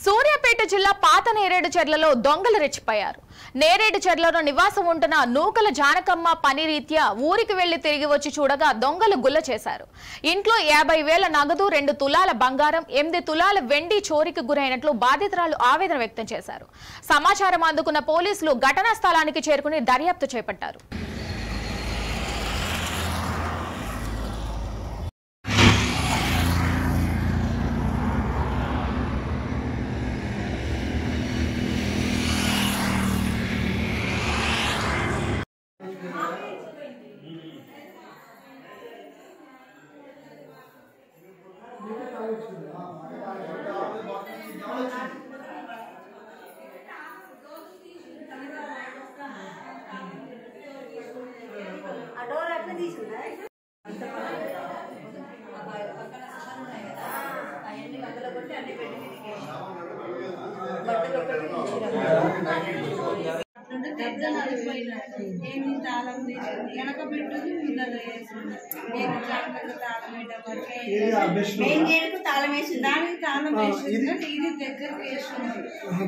సూర్యాపేట జిల్లా పాత నేరేడు చెర్లలో దొంగలు రెచ్చిపోయారు. నేరేడు చెర్లలో నివాసం ఉంటున్న నూకల జానకమ్మ పని రీత్యా ఊరికి వెళ్లి తిరిగి వచ్చి చూడగా దొంగలు గుల్ల చేశారు. ఇంట్లో 50,000 నగదు, 2 తులాల బంగారం, 8 తులాల వెండి చోరీకి గురైనట్లు బాధితురాలు ఆవేదన వ్యక్తం చేశారు. సమాచారం అందుకున్న పోలీసులు ఘటనా స్థలానికి చేరుకుని దర్యాప్తు చేపట్టారు.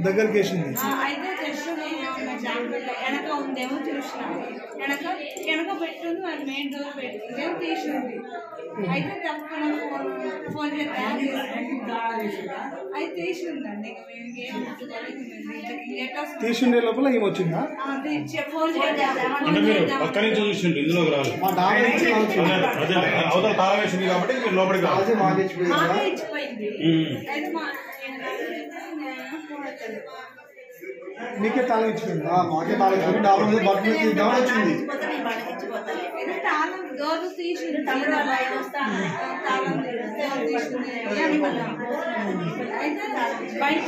దగ్గరికి వేసింది అయితే వెనక ఉందేమో చూసినా వెనక పెట్టుంది, అది మెయిన్ డోర్ పెట్టుకుంటే తీసింది. అయితే తప్పకుండా ఫోన్ చేద్దాం అయితే తీసిందండి. తీసుండే లోపల ఏమొచ్చిందా ఫోన్ నీకే తాళం ఇచ్చిపోయింది. మాకే తాళం ఇచ్చింది. డాబర్ బట్టలు వచ్చింది. డోర్ తీసింది, తాళం తీసింది. అయితే బయట